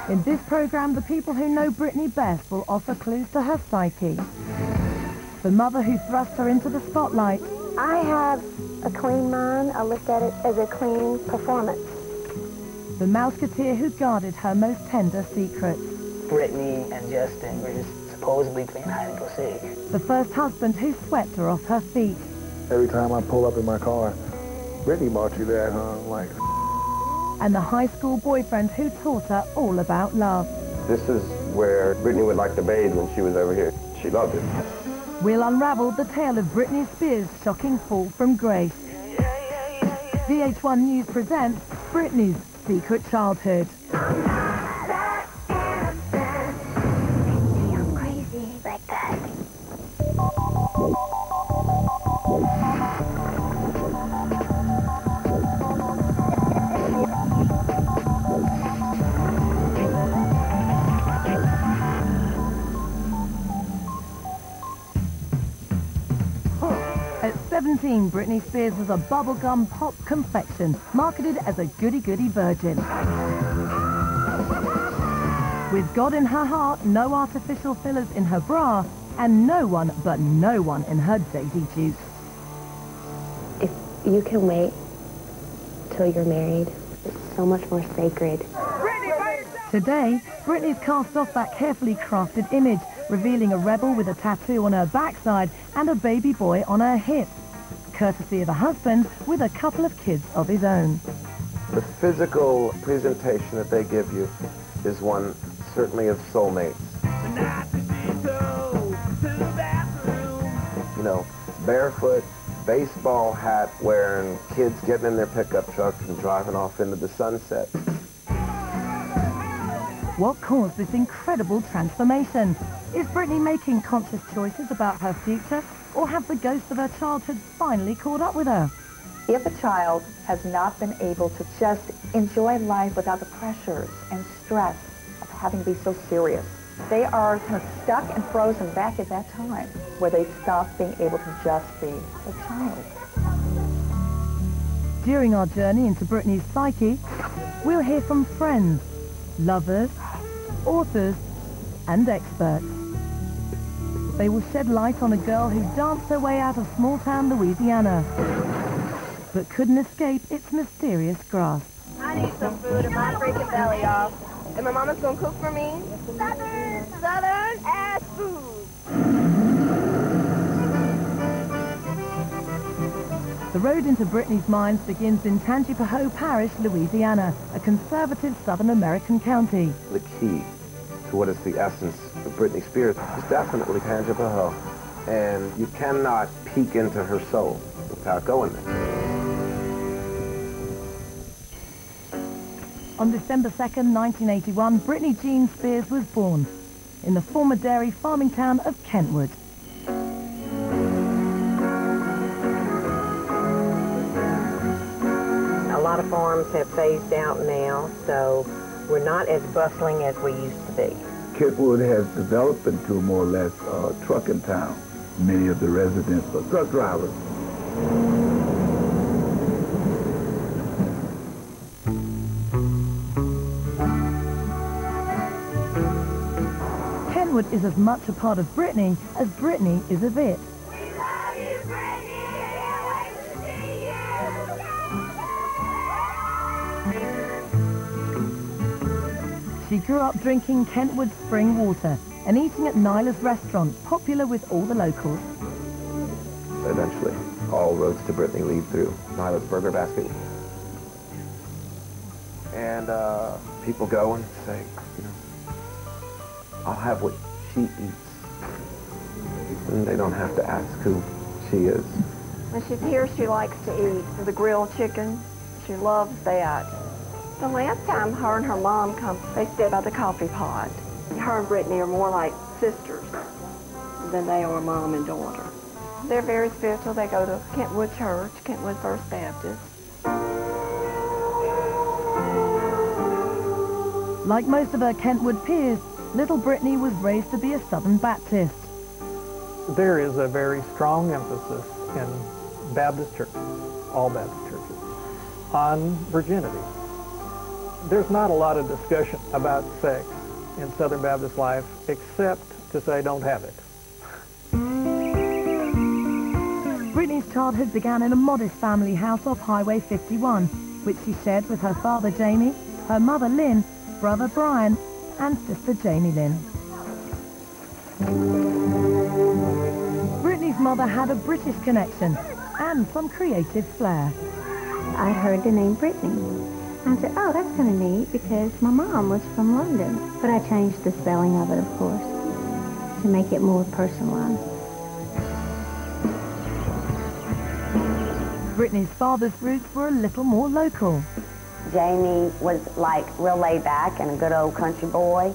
In this program, the people who know Britney best will offer clues to her psyche. The mother who thrust her into the spotlight. I have a clean mind. I look at it as a clean performance. The mouseketeer who guarded her most tender secrets. Britney and Justin were just supposedly playing hide and go seek. The first husband who swept her off her feet. Every time I pull up in my car, Britney bought you that, huh? I'm like... And the high school boyfriend who taught her all about love. This is where Britney would like to bathe when she was over here. She loved it. We'll unravel the tale of Britney Spears' shocking fall from grace. VH1 News presents Britney's Secret Childhood. I'm crazy like that. At 17, Britney Spears was a bubblegum pop confection, marketed as a goody-goody virgin. With God in her heart, no artificial fillers in her bra, and no one in her daisy juice. If you can wait till you're married, it's so much more sacred. Today, Britney's cast off that carefully crafted image, revealing a rebel with a tattoo on her backside and a baby boy on her hip, courtesy of a husband with a couple of kids of his own. The physical presentation that they give you is one certainly of soulmates. You know, barefoot, baseball hat wearing kids getting in their pickup trucks and driving off into the sunset. What caused this incredible transformation? Is Britney making conscious choices about her future, or have the ghosts of her childhood finally caught up with her? If a child has not been able to just enjoy life without the pressures and stress of having to be so serious, they are kind of stuck and frozen back at that time where they stop being able to just be a child. During our journey into Britney's psyche, we'll hear from friends, lovers, authors, and experts. They will shed light on a girl who danced her way out of small-town Louisiana, but couldn't escape its mysterious grasp. I need some food and my freaking belly off. And my mama's gonna cook for me? Southern ass food. The road into Britney's minds begins in Tangipahoa Parish, Louisiana, a conservative Southern American county. The key to what is the essence of Britney Spears is definitely Tangipahoa. And you cannot peek into her soul without going there. On December 2nd, 1981, Britney Jean Spears was born in the former dairy farming town of Kentwood. A lot of farms have phased out now, so we're not as bustling as we used to be. Kentwood has developed into a more or less trucking town. Many of the residents are truck drivers. Kentwood is as much a part of Britney as Britney is of it. She grew up drinking Kentwood spring water and eating at Nyla's restaurant, popular with all the locals. Eventually, all roads to Britney lead through Nyla's Burger Basket. And people go and say, you know, I'll have what she eats. And they don't have to ask who she is. When she's here, she likes to eat the grilled chicken. She loves that. The last time her and her mom come, they sit by the coffee pot. Her and Britney are more like sisters than they are mom and daughter. They're very spiritual. They go to Kentwood Church, Kentwood First Baptist. Like most of her Kentwood peers, little Britney was raised to be a Southern Baptist. There is a very strong emphasis in Baptist churches, all Baptist churches, on virginity. There's not a lot of discussion about sex in Southern Baptist life, except to say don't have it. Britney's childhood began in a modest family house off Highway 51, which she shared with her father Jamie, her mother Lynn, brother Brian, and sister Jamie Lynn. Britney's mother had a British connection and some creative flair. I heard the name Britney. I said, oh, that's kind of neat because my mom was from London. But I changed the spelling of it, of course, to make it more personalized. Britney's father's roots were a little more local. Jamie was like real laid back and a good old country boy.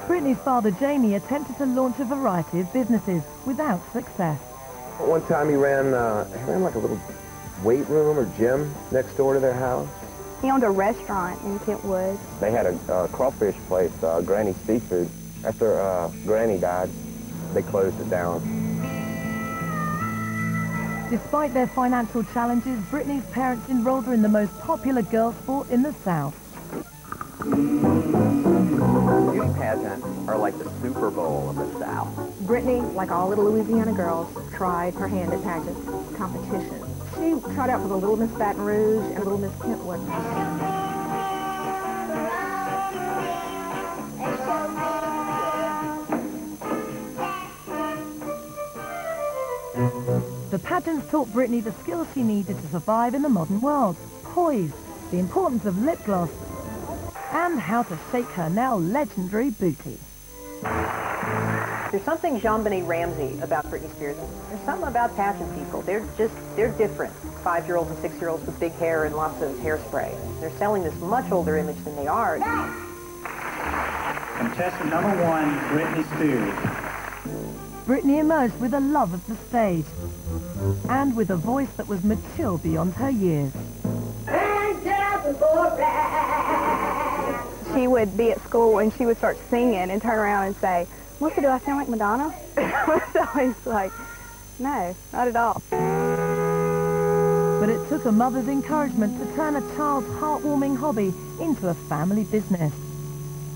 Britney's father Jamie attempted to launch a variety of businesses without success. One time he ran like a little weight room or gym next door to their house. He owned a restaurant in Kentwood. They had a crawfish place, Granny's Seafood. After Granny died, they closed it down. Despite their financial challenges, Britney's parents enrolled her in the most popular girls' sport in the South. Beauty pageants are like the Super Bowl of the South. Britney, like all little Louisiana girls, tried her hand at pageant competition. She tried out for the Little Miss Baton Rouge and Little Miss Kentwood. The pageants taught Britney the skills she needed to survive in the modern world. Poise, the importance of lip gloss, and how to shake her now legendary booty. There's something JonBenet Ramsey about Britney Spears. There's something about pageant people. They're different. 5-year-olds and 6-year-olds with big hair and lots of hairspray. They're selling this much older image than they are. Contestant number 1, Britney Spears. Britney emerged with a love of the stage and with a voice that was mature beyond her years. She would be at school and she would start singing and turn around and say, Melissa, do I sound like Madonna? I was always like, no, not at all. But it took a mother's encouragement to turn a child's heartwarming hobby into a family business.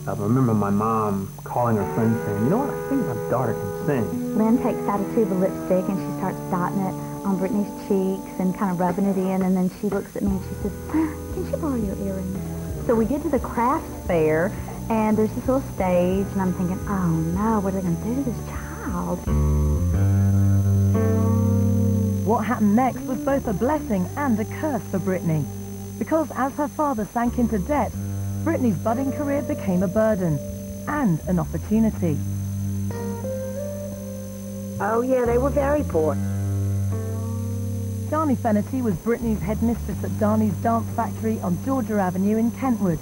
I remember my mom calling her friend saying, you know what, I think my daughter can sing. Lynn takes out a tube of lipstick and she starts dotting it on Britney's cheeks and kind of rubbing it in, and then she looks at me and she says, can she borrow your earrings? So we get to the craft fair, and there's this little stage, and I'm thinking, oh no, what are they going to do to this child? What happened next was both a blessing and a curse for Britney, because as her father sank into debt, Britney's budding career became a burden and an opportunity. Oh yeah, they were very poor. Darnie Fennerty was Britney's headmistress at Darnie's Dance Factory on Georgia Avenue in Kentwood.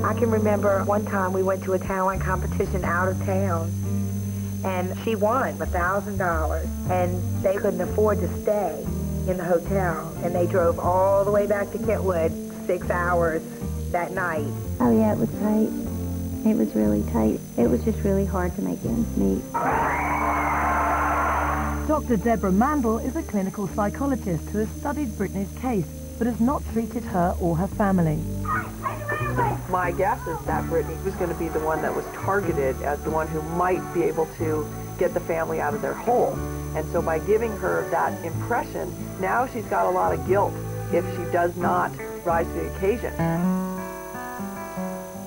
I can remember one time we went to a talent competition out of town, and she won $1,000, and they couldn't afford to stay in the hotel, and they drove all the way back to Kentwood 6 hours that night. Oh yeah, it was tight. It was really tight. It was just really hard to make ends meet. Dr. Deborah Mandel is a clinical psychologist who has studied Britney's case, but has not treated her or her family. My guess is that Britney was going to be the one that was targeted as the one who might be able to get the family out of their hole. And so by giving her that impression, now she's got a lot of guilt if she does not rise to the occasion.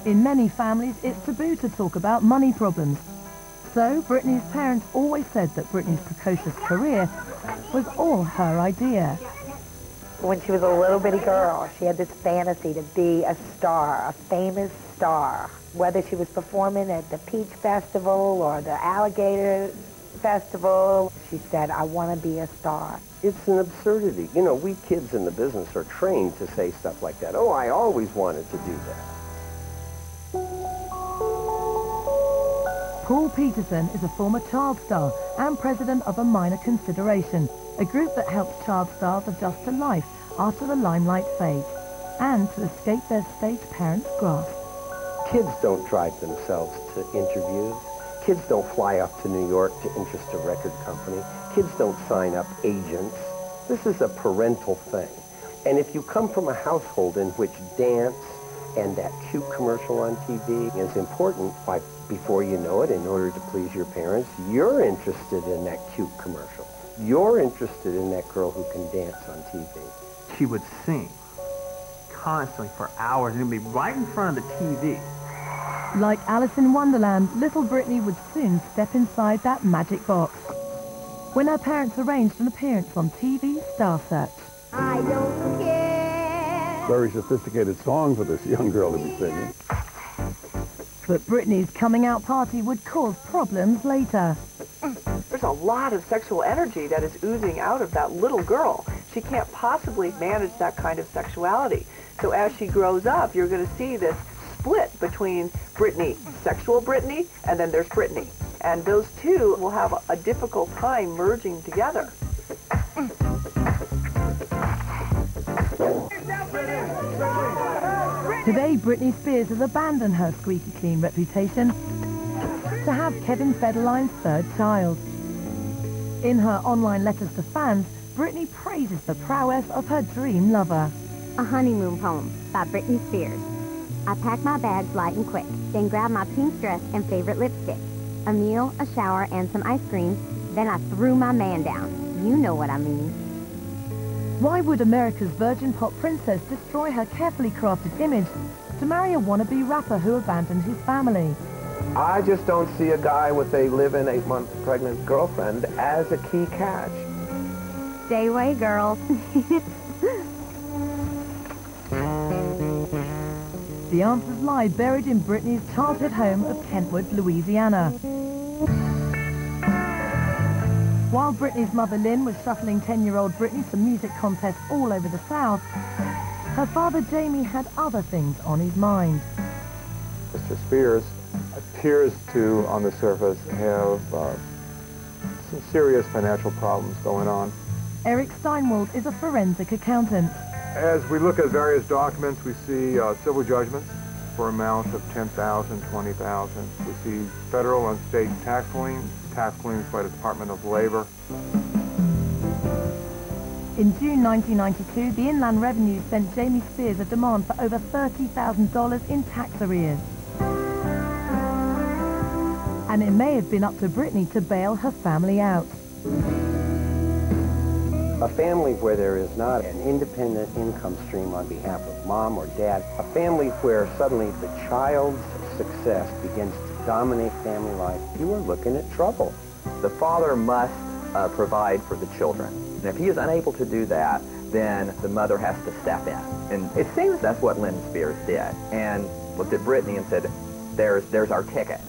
In many families, it's taboo to talk about money problems. So Britney's parents always said that Britney's precocious career was all her idea. When she was a little bitty girl, she had this fantasy to be a star, a famous star. Whether she was performing at the Peach Festival or the Alligator Festival, she said, I want to be a star. It's an absurdity. You know, we kids in the business are trained to say stuff like that. Oh, I always wanted to do that. Paul Peterson is a former child star and president of A Minor Consideration, a group that helps child stars adjust to life after the limelight fades and to escape their stage parents' grasp. Kids don't drive themselves to interviews. Kids don't fly up to New York to interest a record company. Kids don't sign up agents. This is a parental thing. And if you come from a household in which dance and that cute commercial on TV is important, why, before you know it, in order to please your parents, you're interested in that cute commercial. You're interested in that girl who can dance on TV. She would sing constantly for hours, and it'd be right in front of the TV. Like Alice in Wonderland, little Britney would soon step inside that magic box when her parents arranged an appearance on TV Star Search. I don't care. Very sophisticated song for this young girl to be singing. But Britney's coming out party would cause problems later. There's a lot of sexual energy that is oozing out of that little girl. She can't possibly manage that kind of sexuality. So as she grows up, you're going to see this split between Britney, sexual Britney, and then there's Britney. And those two will have a difficult time merging together. Today, Britney Spears has abandoned her squeaky clean reputation to have Kevin Federline's third child. In her online letters to fans, Britney praises the prowess of her dream lover. A honeymoon poem by Britney Spears. I packed my bags light and quick, then grabbed my pink dress and favorite lipstick. A meal, a shower, and some ice cream. Then I threw my man down. You know what I mean. Why would America's virgin pop princess destroy her carefully crafted image to marry a wannabe rapper who abandoned his family? I just don't see a guy with a live-in 8-month pregnant girlfriend as a key catch. Stay away, girls. The answers lie buried in Britney's childhood home of Kentwood, Louisiana. While Britney's mother Lynn was shuttling 10-year-old Britney to music contests all over the South, her father Jamie had other things on his mind. Mr. Spears appears to, on the surface, have some serious financial problems going on. Eric Steinwald is a forensic accountant. As we look at various documents, we see civil judgments for amounts of $10,000, $20,000. We see federal and state tax liens by the Department of Labor. In June 1992, the Inland Revenue sent Jamie Spears a demand for over $30,000 in tax arrears. And it may have been up to Britney to bail her family out. A family where there is not an independent income stream on behalf of mom or dad, a family where suddenly the child's success begins to dominate family life, you are looking at trouble. The father must provide for the children. And if he is unable to do that, then the mother has to step in. And it seems that's what Lynn Spears did. And looked at Britney and said, there's our ticket.